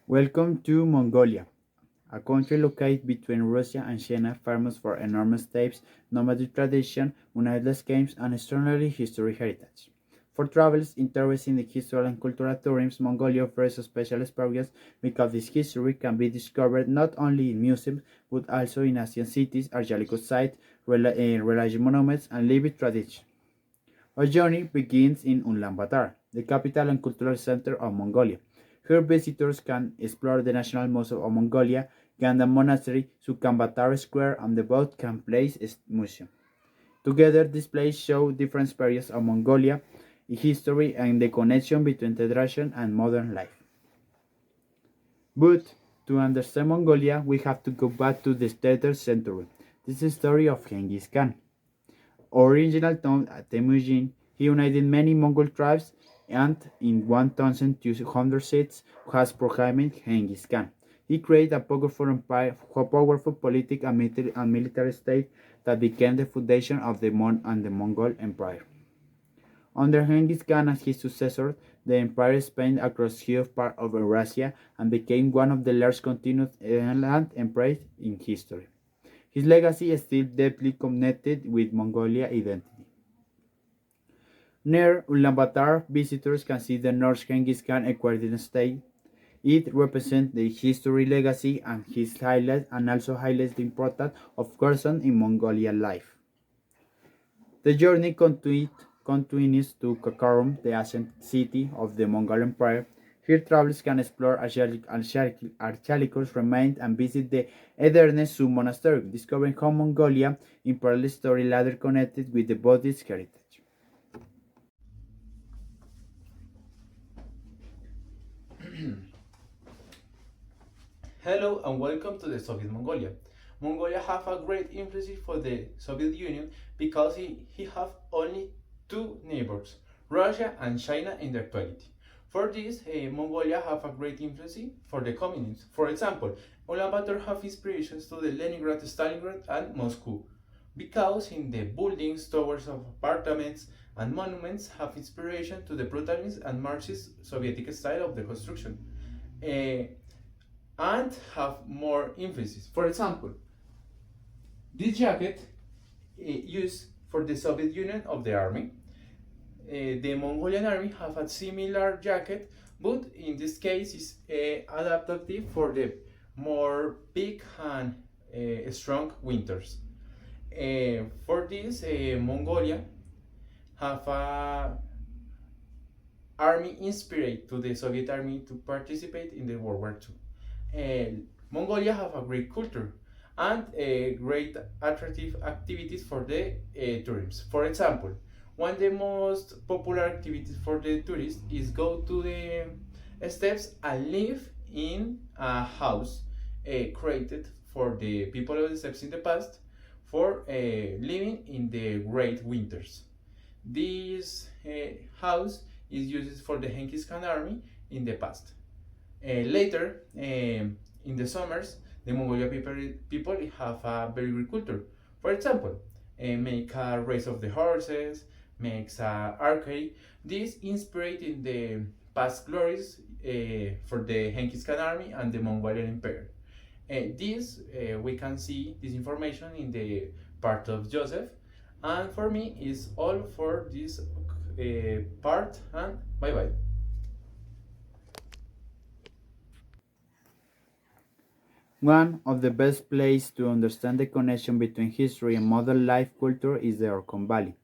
Welcome to Mongolia, a country located between Russia and China, famous for enormous steppes, nomadic tradition, unendless games, and extraordinary history heritage. For travelers interested in the history and cultural tourism, Mongolia offers a special experience because this history can be discovered not only in museums but also in ancient cities, archaeological sites, religious monuments, and living traditions. Our journey begins in Ulaanbaatar, the capital and cultural center of Mongolia. Here visitors can explore the National Museum of Mongolia, Ganda Monastery, Sultanbaatar Square, and the Camp Place Museum. Together, these places show different periods of Mongolia, history, and the connection between tradition and modern life. But to understand Mongolia, we have to go back to the 3rd century. This is the story of Genghis Khan. Original town at Temujin, he united many Mongol tribes and in 1206 has proclaimed Genghis Khan. He created a powerful empire, a powerful political and military state that became the foundation of the Mongol Empire. Under Genghis Khan and his successors, the empire spanned across huge part of Eurasia and became one of the largest continuous land empires in history. His legacy is still deeply connected with Mongolia identity. Near Ulaanbaatar, visitors can see the North Genghis Khan aquarium state. It represents the history legacy and his highlights and also highlights the importance of Kherson in Mongolian life. The journey continues to Karakorum, the ancient city of the Mongol Empire. Here travelers can explore archaeological remains and visit the Edernes Su monastery, discovering how Mongolia imperial story later connected with the Buddhist heritage. Hello and welcome to the Soviet Mongolia. Mongolia have a great influence for the Soviet Union because he have only two neighbors, Russia and China in the actuality. For this, Mongolia have a great influence for the communists. For example, Ulaanbaatar have inspirations to the Leningrad, Stalingrad and Moscow because in the buildings, towers of apartments and monuments have inspiration to the brutalist and Marxist Soviet style of the construction. Uh, and have more emphasis. For example, this jacket used for the Soviet Union of the army. The Mongolian army have a similar jacket, but in this case is adaptive for the more big and strong winters. For this, Mongolia have a army inspired to the Soviet army to participate in the World War II. Mongolia have a great culture and great attractive activities for the tourists. For example, one of the most popular activities for the tourists is go to the steppes and live in a house created for the people of the steppes in the past for living in the great winters. This house is used for the Genghis Khan army in the past. Later, in the summers, the Mongolia people have a very good culture. For example, make a race of the horses, makes a arcade. This inspired in the past glories for the Genghis Khan army and the Mongolian Empire. This we can see this information in the part of Joseph. And for me, is all for this part. And bye bye. One of the best places to understand the connection between history and modern life culture is the Orkhon Valley.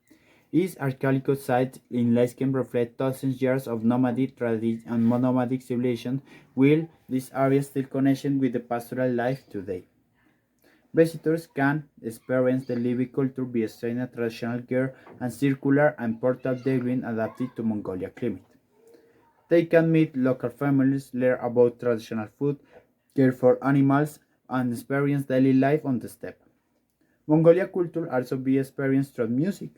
Its archaeological sites in landscape reflect thousands of years of nomadic tradition and nomadic civilization, while this area is still connected with the pastoral life today. Visitors can experience the living culture via China traditional gear and circular and portable design adapted to Mongolia climate. They can meet local families, learn about traditional food, care for animals, and experience daily life on the steppe. Mongolia culture also be experienced through music.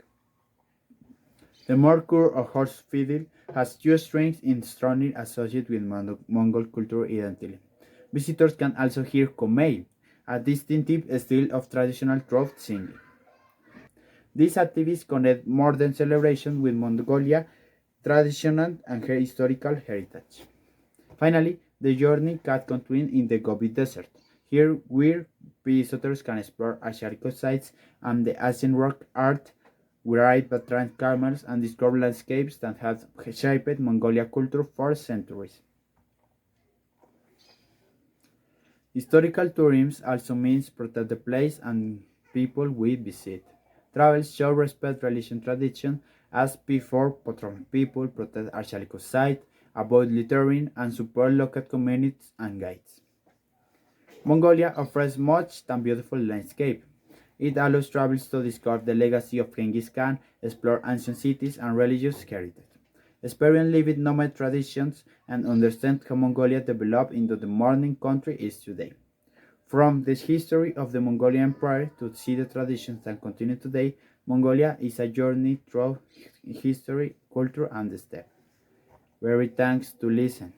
The Morkur or horse fiddle has two strings in strongly associated with Mongol cultural identity. Visitors can also hear komei, a distinctive style of traditional throat singing. These activities connect modern celebration with Mongolia traditional and historical heritage. Finally, The journey can continue in the Gobi Desert. Here, where visitors can explore archaeological sites and the ancient rock art, ride Batran camels, and discover landscapes that have shaped Mongolia culture for centuries. Historical tourism also means protect the place and people we visit. Travels show respect religion tradition as before patron people, protect archaeological sites, avoid littering, and support local communities and guides. Mongolia offers much than beautiful landscape. It allows travelers to discover the legacy of Genghis Khan, explore ancient cities and religious heritage, experience living nomad traditions, and understand how Mongolia developed into the modern country it is today. From the history of the Mongolian Empire to see the traditions that continue today, Mongolia is a journey through history, culture, and the steppe. Very thanks to listen.